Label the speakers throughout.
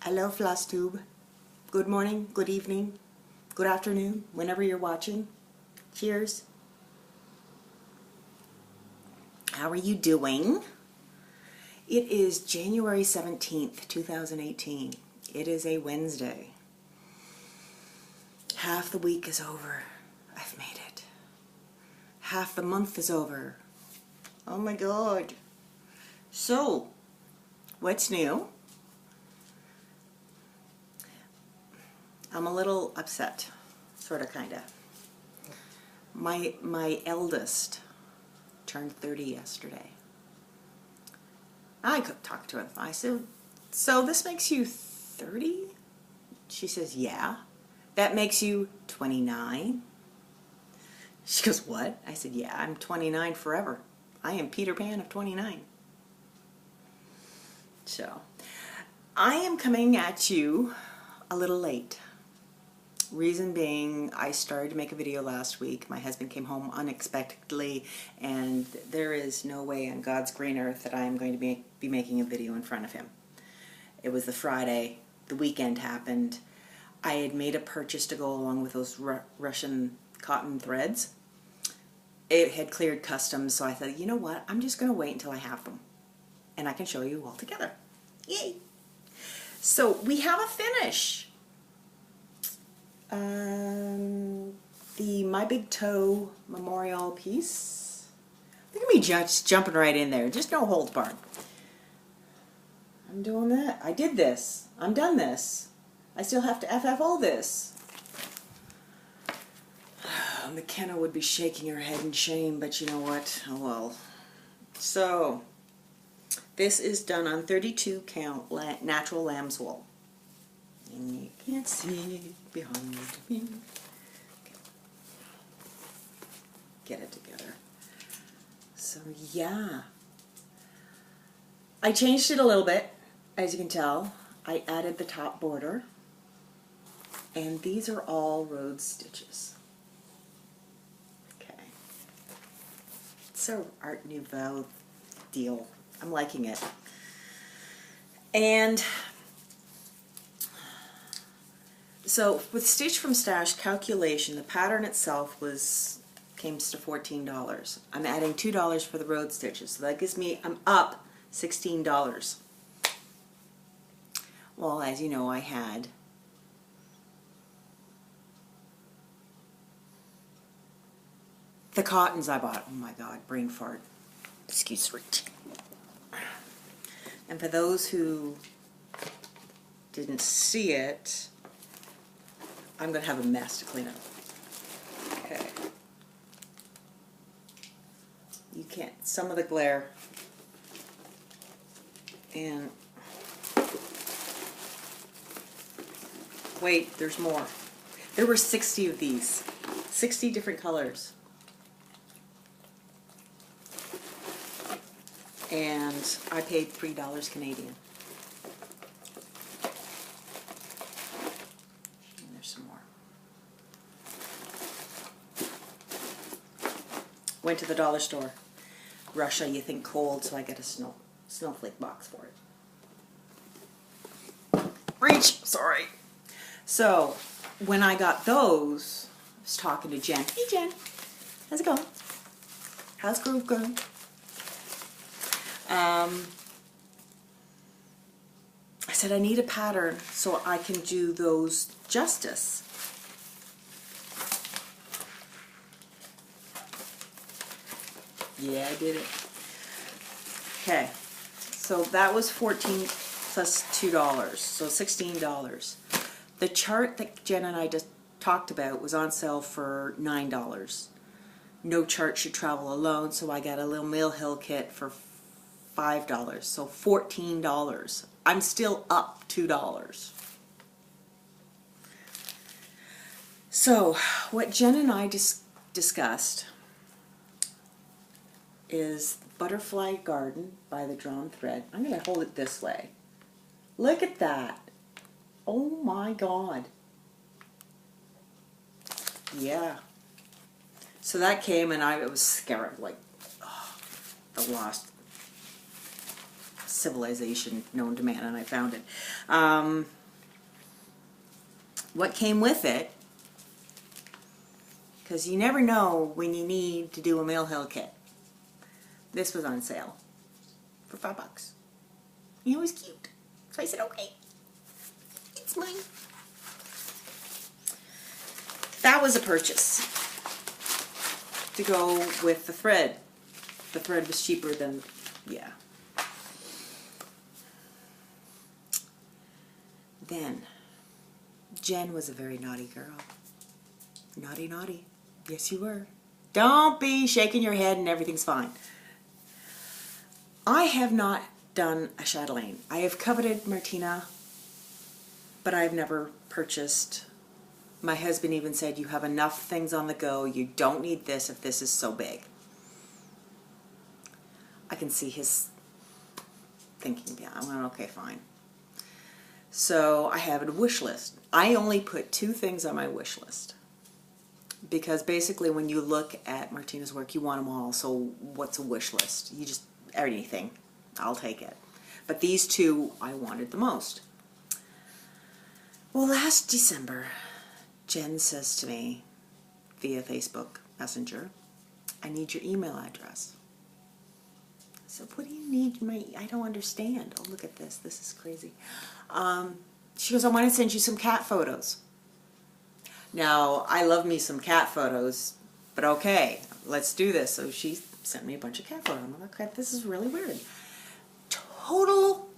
Speaker 1: Hello, Floss Tube. Good morning, good evening, good afternoon, whenever you're watching. Cheers. How are you doing? It is January 17th, 2018. It is a Wednesday. Half the week is over. I've made it. Half the month is over. Oh my God. So, what's new? I'm a little upset, sort of, kind of. My eldest turned 30 yesterday. I could talk to him. I said, so this makes you 30? She says, yeah. That makes you 29? She goes, what? I said, yeah, I'm 29 forever. I am Peter Pan of 29. So, I am coming at you a little late. Reason being, I started to make a video last week. My husband came home unexpectedly, and there is no way on God's green earth that I am going to be making a video in front of him. It was the Friday. The weekend happened. I had made a purchase to go along with those Russian cotton threads. It had cleared customs, so I thought, you know what? I'm just going to wait until I have them, and I can show you all together. Yay! So we have a finish. The My Big Toe memorial piece. Look at me just jumping right in there. Just no holds barred. I'm doing that. I did this. I'm done this. I still have to FF all this. McKenna would be shaking her head in shame, but you know what? Oh well. So, this is done on 32 count natural lamb's wool. And you can't see behind me. Okay. Get it together. So yeah. I changed it a little bit, as you can tell. I added the top border. And these are all rose stitches. Okay. It's an Art Nouveau deal. I'm liking it. And so with Stitch from Stash calculation, the pattern itself came to $14. I'm adding $2 for the road stitches, so that gives me, I'm up $16. Well, as you know, I had the cottons I bought. Oh my God, brain fart. Excuse me. And for those who didn't see it, I'm going to have a mess to clean up. Okay. You can't, some of the glare. And wait, there's more. There were 60 of these. 60 different colors. And I paid $3 Canadian. Went to the dollar store. Russia, you think cold, so I get a snowflake box for it. Reach! Sorry. So, when I got those, I was talking to Jen. Hey Jen, how's it going? How's groove going? I said I need a pattern so I can do those justice. Yeah, I did it. Okay, so that was $14 plus $2, so $16. The chart that Jen and I just talked about was on sale for $9. No chart should travel alone, so I got a little Mill Hill kit for $5, so $14. I'm still up $2. So, what Jen and I discussed is Butterfly Garden by the Drawn Thread. I'm going to hold it this way. Look at that. Oh my God. Yeah. So that came and I was scared, like, oh, the lost civilization known to man, and I found it. What came with it, because you never know when you need to do a Mill Hill kit. This was on sale for $5. It was cute. So I said, okay, it's mine. That was a purchase to go with the thread. The thread was cheaper than, yeah. Then, Jen was a very naughty girl. Naughty, naughty. Yes, you were. Don't be shaking your head and everything's fine. I have not done a chatelaine. I have coveted Martina, but I've never purchased. My husband even said, you have enough things on the go. You don't need this if this is so big. I can see his thinking, yeah, I went, okay, fine. So I have a wish list. I only put 2 things on my wish list. Because basically when you look at Martina's work, you want them all. So what's a wish list? You just, anything, I'll take it. But these 2 I wanted the most. Well, last December, Jen says to me via Facebook Messenger, I need your email address. I said, what do you need? I don't understand. Oh, look at this. This is crazy. She goes, I want to send you some cat photos. Now, I love me some cat photos, but okay, let's do this. So she sent me a bunch of cat photos. I'm like, okay, this is really weird. Total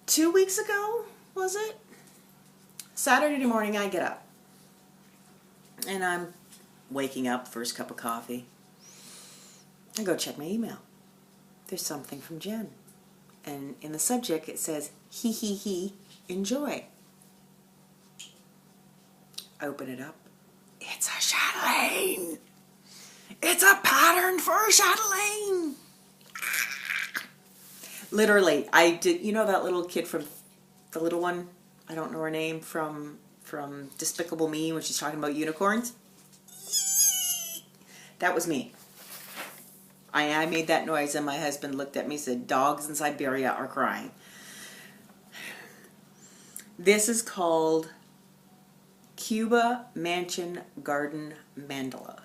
Speaker 1: 2 weeks ago, was it? Saturday morning I get up. And I'm waking up, first cup of coffee. I go check my email. There's something from Jen. And in the subject it says, he, enjoy. I open it up. It's a chatelaine. It's a pattern for a chatelaine. Literally, I did, you know that little kid from, the little one, I don't know her name, from Despicable Me when she's talking about unicorns? That was me. I made that noise and my husband looked at me and said, dogs in Siberia are crying. This is called Cuba Mansion Garden Mandala.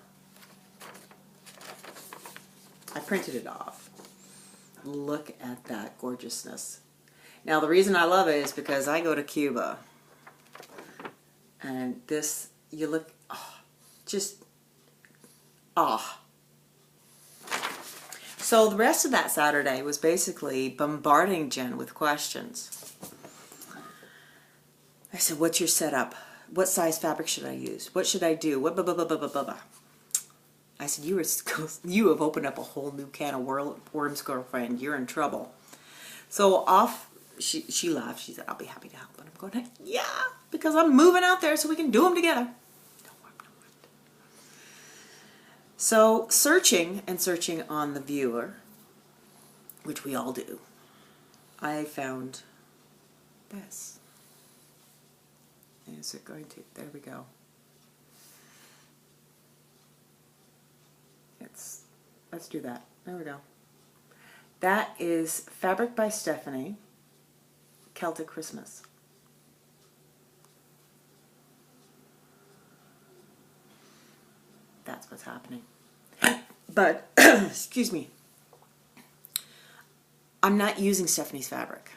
Speaker 1: I printed it off. Look at that gorgeousness. Now the reason I love it is because I go to Cuba. And this, you look, oh, just, ah. Oh. So the rest of that Saturday was basically bombarding Jen with questions. I said, what's your setup? What size fabric should I use? What should I do? What blah, blah, blah, blah, blah, blah. I said, you have opened up a whole new can of worms, girlfriend. You're in trouble. So off, she laughed. She said, I'll be happy to help. And I'm going, yeah, because I'm moving out there so we can do them together. So searching on the viewer, which we all do, I found this. Is it going to? There we go. Let's do that. There we go. That is Fabric by Stephanie, Celtic Christmas. That's what's happening. But, excuse me, I'm not using Stephanie's fabric.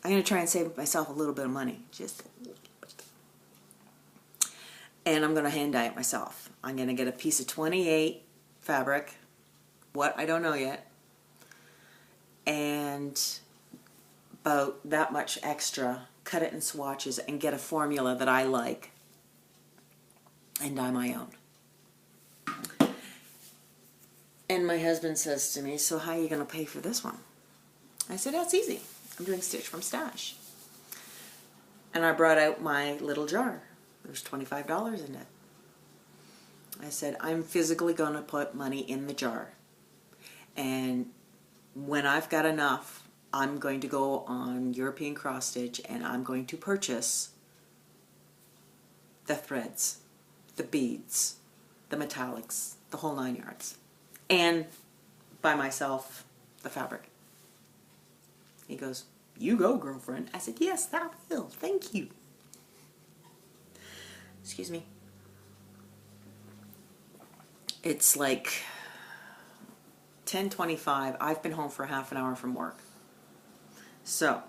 Speaker 1: I'm going to try and save myself a little bit of money. Just a little bit. And I'm going to hand dye it myself. I'm going to get a piece of 28 fabric. What? I don't know yet. And about that much extra. Cut it in swatches and get a formula that I like. And dye my own. And my husband says to me, so how are you going to pay for this one? I said, that's easy. I'm doing Stitch from Stash. And I brought out my little jar. There's $25 in it. I said, I'm physically going to put money in the jar. And when I've got enough, I'm going to go on European Cross Stitch and I'm going to purchase the threads, the beads, the metallics, the whole 9 yards. and buy myself the fabric. He goes, "You go, girlfriend." I said, "Yes, I will. Thank you." Excuse me. It's like 10:25. I've been home for half an hour from work. So,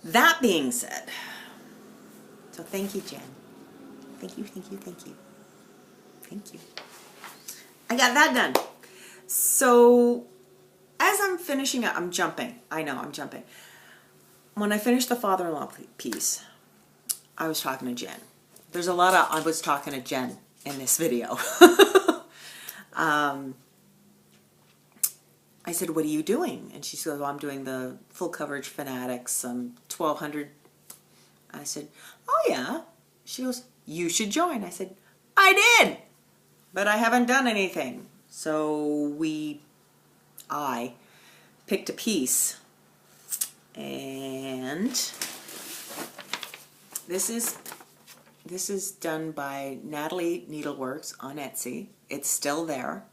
Speaker 1: that being said, so thank you, Jen. Thank you, thank you, thank you. Thank you. I got that done. So, as I'm finishing up, I'm jumping. I know, I'm jumping. When I finished the father-in-law piece, I was talking to Jen. There's a lot of I was talking to Jen in this video. I said, "What are you doing?" And she said, "Well, I'm doing the full coverage Fanatics, 1200. I said, "Oh yeah." She goes, "You should join." I said, "I did, but I haven't done anything." So I picked a piece, and this is done by Natalie Needleworks on Etsy. It's still there.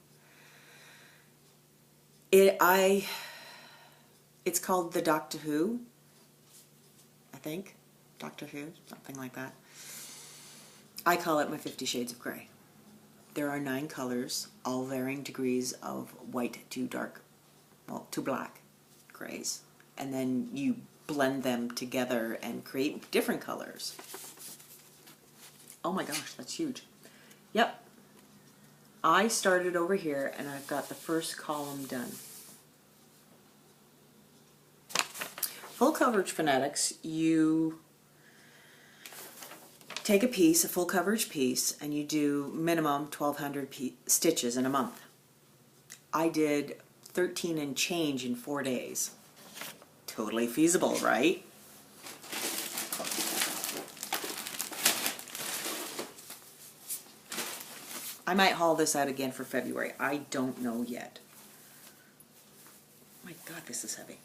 Speaker 1: It's called the Doctor Who, I think. Doctor Who, something like that. I call it my 50 Shades of Grey. There are 9 colors, all varying degrees of white to dark, well, to black grays. And then you blend them together and create different colors. Oh my gosh, that's huge. Yep. I started over here and I've got the first column done. Full coverage Fanatics, you take a piece, a full coverage piece, and you do minimum 1200 stitches in a month. I did 13 and change in 4 days. Totally feasible, right? I might haul this out again for February. I don't know yet. My God, this is heavy.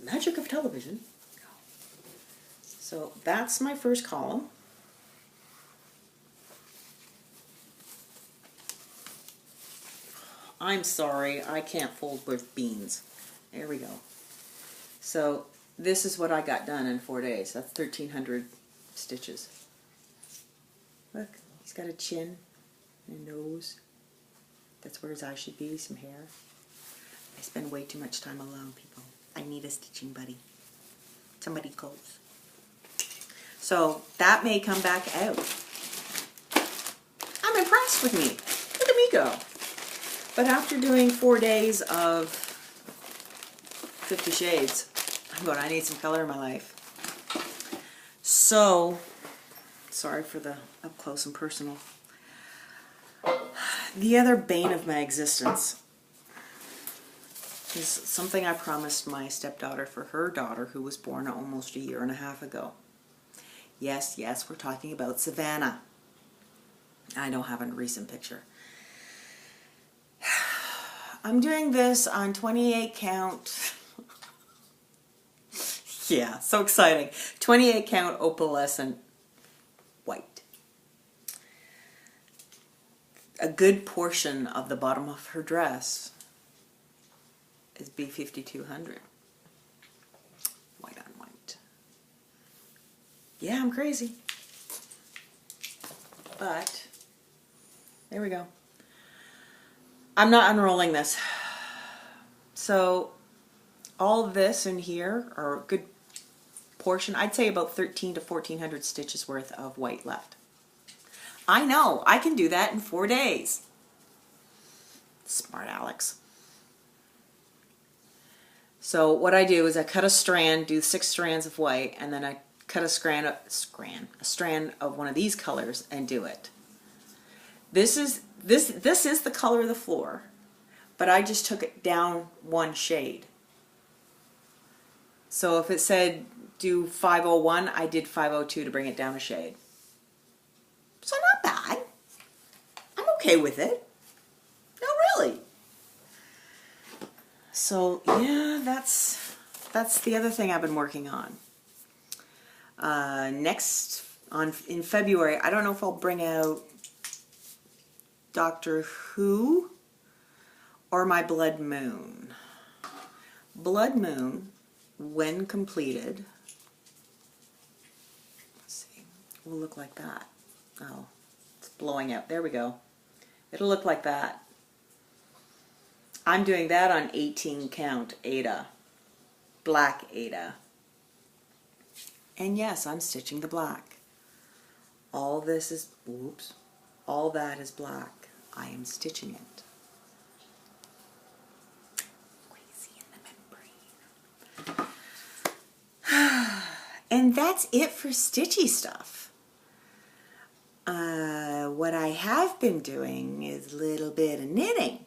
Speaker 1: Magic of television. So that's my first column. I'm sorry, I can't fold with beans. There we go. So this is what I got done in 4 days. That's 1,300 stitches. Look, he's got a chin and a nose. That's where his eyes should be, some hair. I spend way too much time alone, people. I need a stitching buddy. Somebody close. So that may come back out. I'm impressed with me. Look at me go. But after doing 4 days of 50 Shades, I'm going, I need some color in my life. So, sorry for the up close and personal. The other bane of my existence is something I promised my stepdaughter for her daughter who was born almost a year and a half ago. Yes, we're talking about Savannah. I don't have a recent picture. I'm doing this on 28 count. Yeah, so exciting. 28 count opalescent white. A good portion of the bottom of her dress is B5200. White on white. Yeah, I'm crazy. But, there we go. I'm not unrolling this. So, all of this in here are a good portion. I'd say about 1,300 to 1,400 stitches worth of white left. I know, I can do that in 4 days. Smart Alex. So what I do is I cut a strand, do 6 strands of white, and then I cut a strand of one of these colors and do it. This is the color of the floor, but I just took it down 1 shade. So if it said do 501, I did 502 to bring it down a shade. So not bad. I'm okay with it. No, really. So yeah, that's the other thing I've been working on. Next in February. I don't know if I'll bring out Doctor Who or my Blood Moon. Blood Moon, when completed, let's see, will look like that. Oh, it's blowing out. There we go. It'll look like that. I'm doing that on 18 count Ada, black Ada. And yes, I'm stitching the black. All this is, whoops, all that is black. I am stitching it. And that's it for stitchy stuff. What I have been doing is a little bit of knitting.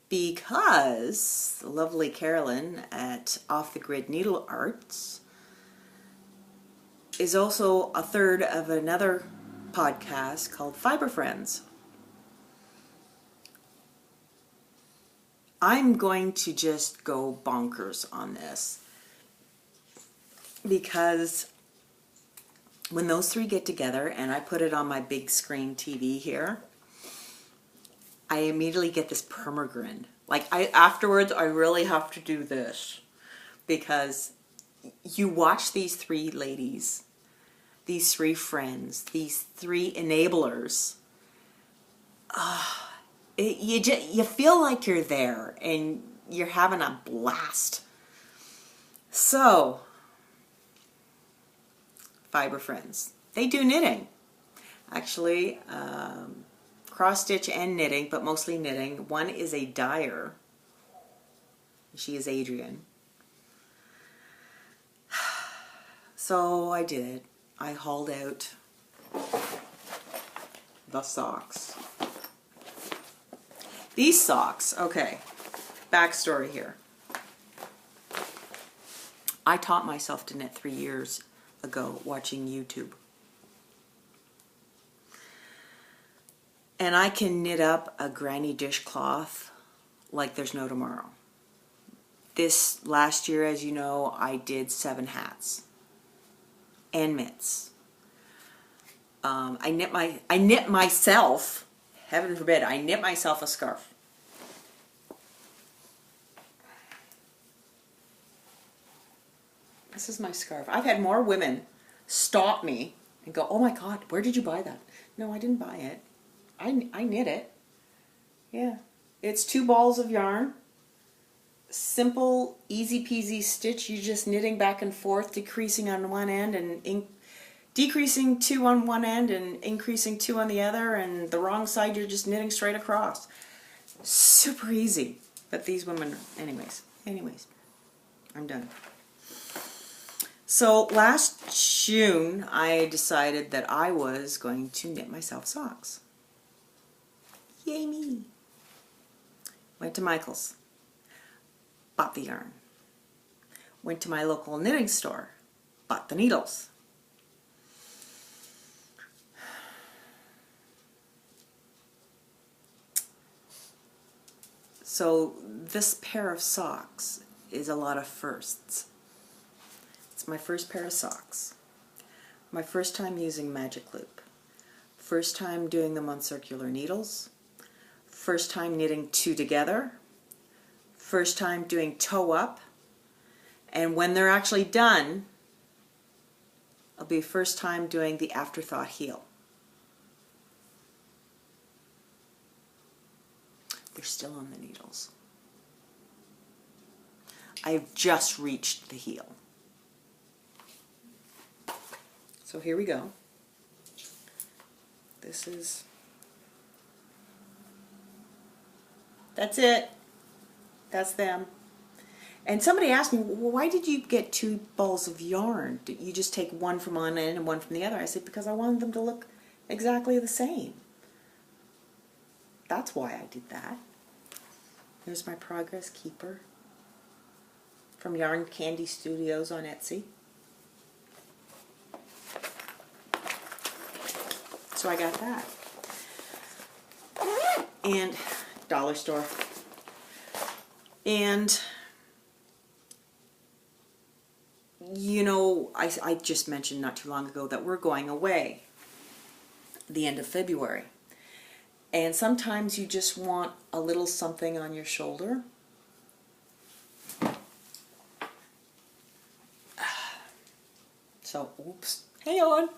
Speaker 1: Because the lovely Carolyn at Off the Grid Needle Arts is also a third of another podcast called Fibre Friends. I'm going to just go bonkers on this because when those three get together and I put it on my big screen TV here, I immediately get this permagrin. Like afterwards I really have to do this because you watch these three ladies, these three friends, these three enablers. You feel like you're there and you're having a blast. So, Fibre Friends, they do knitting. Actually, cross stitch and knitting, but mostly knitting. One is a dyer. She is Adrian. So I did it. I hauled out the socks. These socks, okay, backstory here. I taught myself to knit 3 years ago watching YouTube. And I can knit up a granny dishcloth like there's no tomorrow. This last year, as you know, I did 7 hats and mitts. I knit myself, heaven forbid, I knit myself a scarf. This is my scarf. I've had more women stop me and go, "Oh my God, where did you buy that?" No, I didn't buy it. I knit it. Yeah. It's 2 balls of yarn. Simple, easy peasy stitch. You're just knitting back and forth, decreasing on one end and decreasing 2 on one end and increasing 2 on the other, and the wrong side you're just knitting straight across. Super easy. But these women, anyways, I'm done. So last June, I decided that I was going to knit myself socks. Yay me. Went to Michael's. Bought the yarn. Went to my local knitting store. Bought the needles. So this pair of socks is a lot of firsts. It's my first pair of socks. My first time using magic loop. First time doing them on circular needles. First time knitting 2 together. First time doing toe up. And when they're actually done, it'll be first time doing the afterthought heel. They're still on the needles. I've just reached the heel. So here we go. That's it. That's them. And somebody asked me, well, why did you get 2 balls of yarn? Did you just take one from one end and one from the other? I said, because I wanted them to look exactly the same. That's why I did that. Here's my progress keeper from Yarn Candy Studios on Etsy. So I got that. And dollar store. And I just mentioned not too long ago that we're going away the end of February. And sometimes you just want a little something on your shoulder. So, oops. Hang on.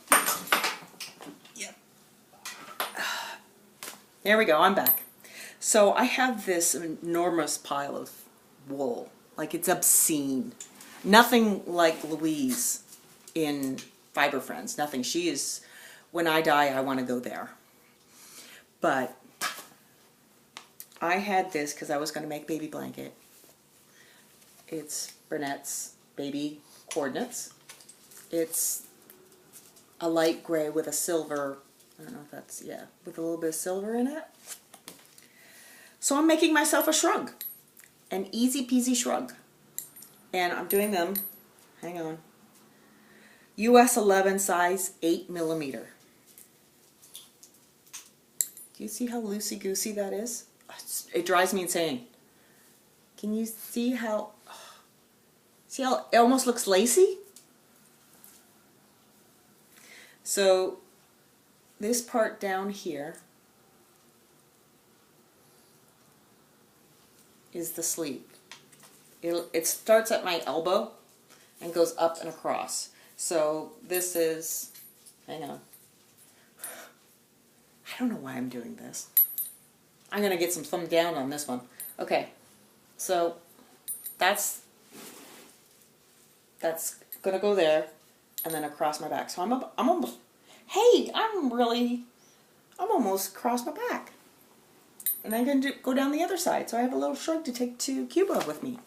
Speaker 1: Yep. There we go. I'm back. So I have this enormous pile of wool. Like, it's obscene. Nothing like Louise in Fibre Friends. Nothing. She is, when I die, I want to go there. But I had this because I was going to make baby blanket. It's Burnett's Baby Coordinates. It's a light gray with a silver, I don't know if that's, yeah, with a little bit of silver in it. So I'm making myself a shrug. An easy peasy shrug. And I'm doing them, hang on, US 11 size 8 millimeter. Do you see how loosey-goosey that is? It drives me insane. Can you see how it almost looks lacy? So this part down here is the sleeve. It starts at my elbow and goes up and across. So this is, hang on. I don't know why I'm doing this. I'm going to get some thumb down on this one. Okay, so that's going to go there and then across my back. So I'm almost, hey, I'm almost across my back. And I'm going to go down the other side. So I have a little shrug to take to Cuba with me.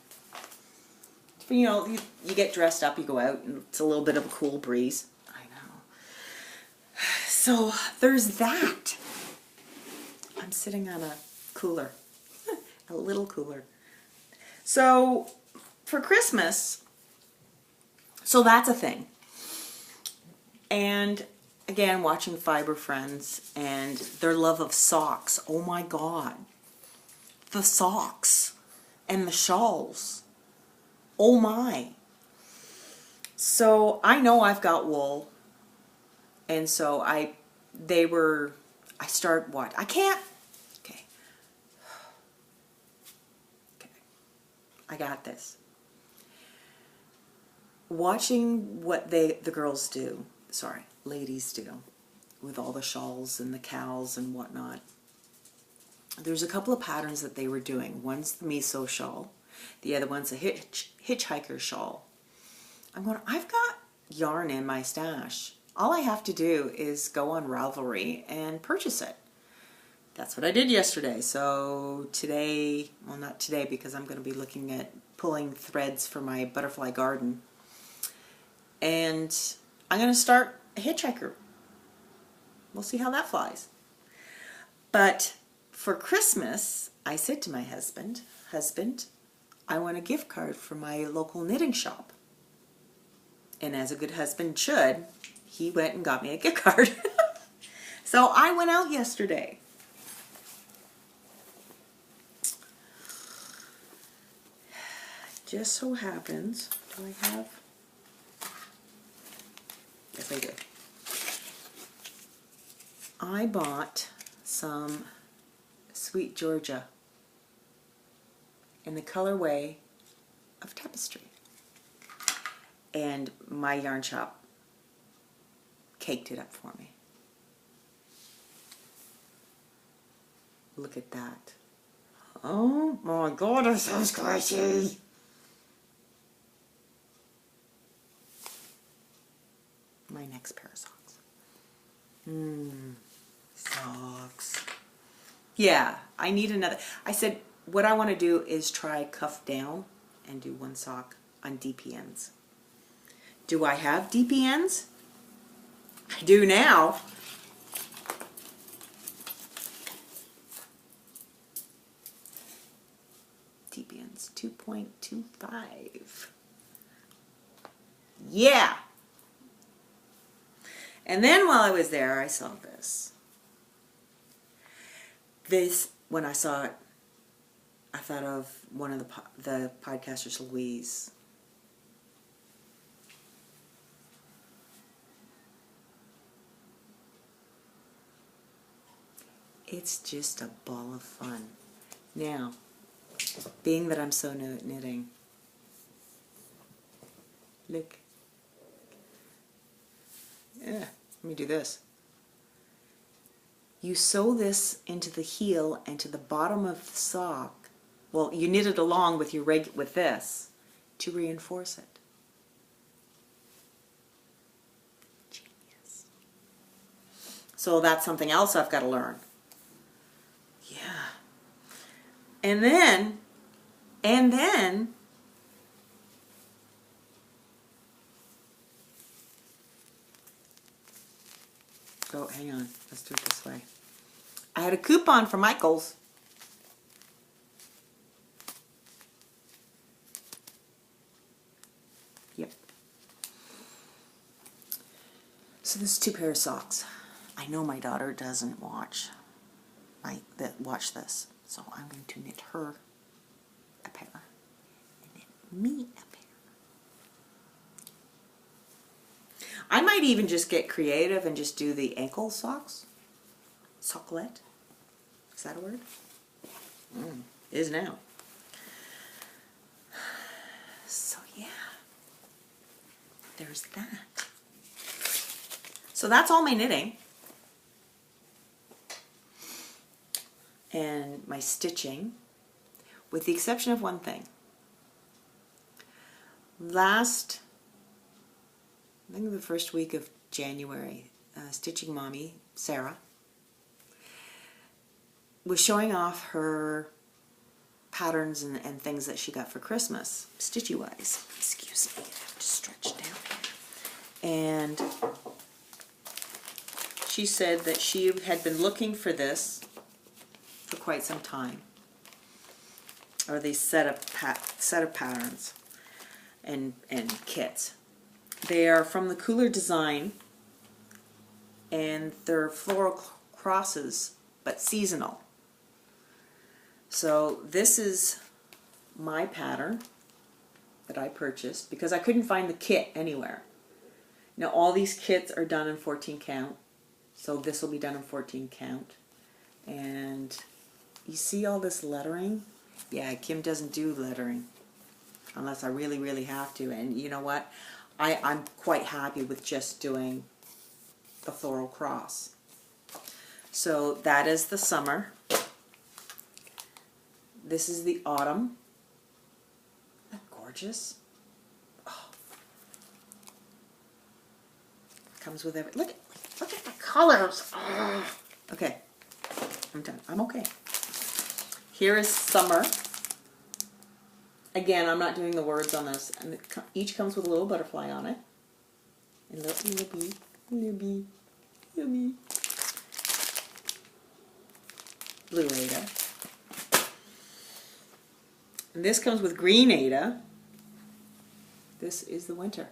Speaker 1: You know, you get dressed up, you go out, and it's a little bit of a cool breeze. I know. So there's that. I'm sitting on a cooler. A little cooler. So for Christmas, so that's a thing. And again, watching Fibre Friends and their love of socks. Oh my God. The socks and the shawls. Oh my. So I know I've got wool. And so I start what? I can't. Okay. Okay. I got this. Watching what the girls do, ladies do, with all the shawls and the cows and whatnot. There's a couple of patterns that they were doing. One's the miso shawl. The other one's a hitchhiker shawl. I've got yarn in my stash. All I have to do is go on Ravelry and purchase it. That's what I did yesterday. So today, well, not today because I'm going to be looking at pulling threads for my butterfly garden. And I'm going to start a hitchhiker. We'll see how that flies. But for Christmas, I said to my husband, I want a gift card for my local knitting shop. And as a good husband should, he went and got me a gift card. So I went out yesterday. Just so happens, do I have? Yes, I do. I bought some Sweet Georgia in the colorway of tapestry. And my yarn shop caked it up for me. Look at that. Oh my God, it sounds squishy. My next pair of socks. Socks. Yeah, I need another. I said, what I want to do is try cuff down and do one sock on DPNs. Do I have DPNs? I do now. DPNs 2.25. Yeah. And then while I was there, I saw this. When I saw it, I thought of one of the podcasters, Louise. It's just a ball of fun. Now, being that I'm so new at knitting, look. Yeah, let me do this. You sew this into the heel and to the bottom of the sock. Well, you knit it along with with this to reinforce it. Genius. So that's something else I've got to learn. Yeah. And then, oh, hang on. Let's do it this way. I had a coupon for Michael's. Yep. So this is 2 pairs of socks. I know my daughter doesn't watch this, so I'm going to knit her a pair and knit me a pair. I might even just get creative and just do the ankle socks. Socklet. Is that a word? It is now. So yeah, there's that. So that's all my knitting. And my stitching, with the exception of one thing. I think the first week of January, Stitching Mommy, Sarah, was showing off her patterns and things that she got for Christmas, stitchy-wise. Excuse me, I have to stretch down here. And she said that she had been looking for this for quite some time, or these set of patterns and kits. They are from the Cooler Design, and they're floral crosses, but seasonal. So this is my pattern that I purchased because I couldn't find the kit anywhere. Now all these kits are done in 14 count, so this will be done in 14 count. And you see all this lettering? Yeah, Kim doesn't do lettering unless I really, really have to. And you know what? I'm quite happy with just doing the floral cross. So that is the summer. This is the autumn. Isn't that gorgeous? Oh. Comes with every. Look at the colors. Oh. Okay, I'm done. I'm okay. Here is summer. Again, I'm not doing the words on this. And each comes with a little butterfly on it. And little bee. Blue Ada. And this comes with green Ada. This is the winter.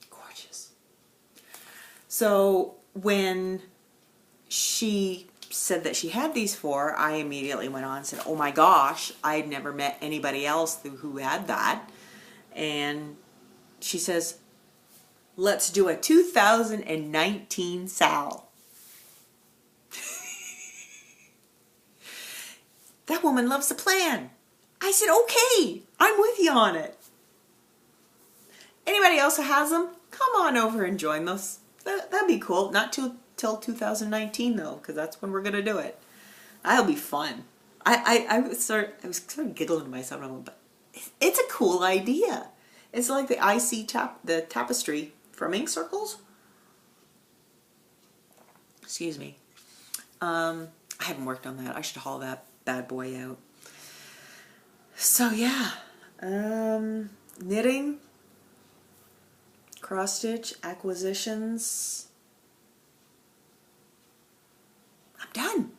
Speaker 1: Gorgeous. So when she said that she had these 4, I immediately went on and said, oh my gosh, I'd never met anybody else who had that. And she says, let's do a 2019 Sal. That woman loves the plan. I said, okay, I'm with you on it. Anybody else who has them, come on over and join us. That'd be cool. Not till 2019 though, because that's when we're gonna do it. That'll be fun. I was sort of giggling to myself, but it's a cool idea. It's like the the tapestry from Ink Circles. Excuse me. I haven't worked on that. I should haul that bad boy out. So yeah, knitting, cross stitch, acquisitions. I'm done.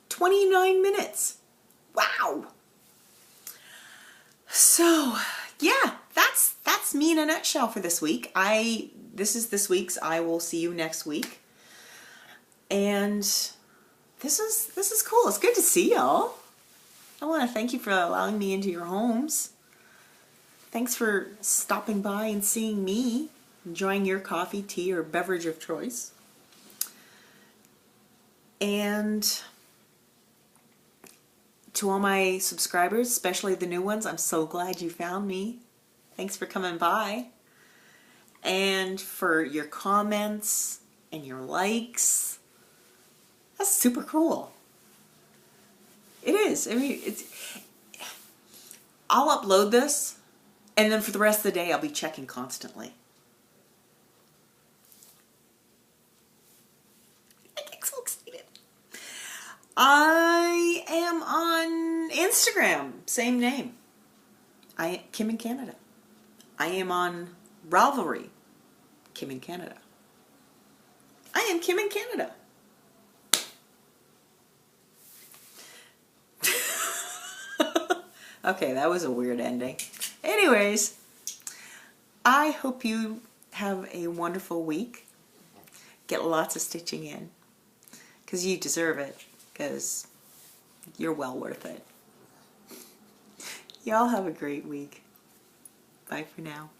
Speaker 1: 29 minutes. Wow. So yeah, that's me in a nutshell for this week. This is this week's. I will see you next week. And this is cool. It's good to see y'all. I want to thank you for allowing me into your homes. Thanks for stopping by and seeing me, enjoying your coffee, tea, or beverage of choice. And to all my subscribers, especially the new ones, I'm so glad you found me. Thanks for coming by. And for your comments and your likes. That's super cool. It is. I mean, I'll upload this, and then for the rest of the day, I'll be checking constantly. I get so excited. I am on Instagram, same name. Kim in Canada. I am on Ravelry, Kim in Canada. I am Kim in Canada. Okay, that was a weird ending. Anyways, I hope you have a wonderful week. Get lots of stitching in, because you deserve it, because you're well worth it. Y'all have a great week. Bye for now.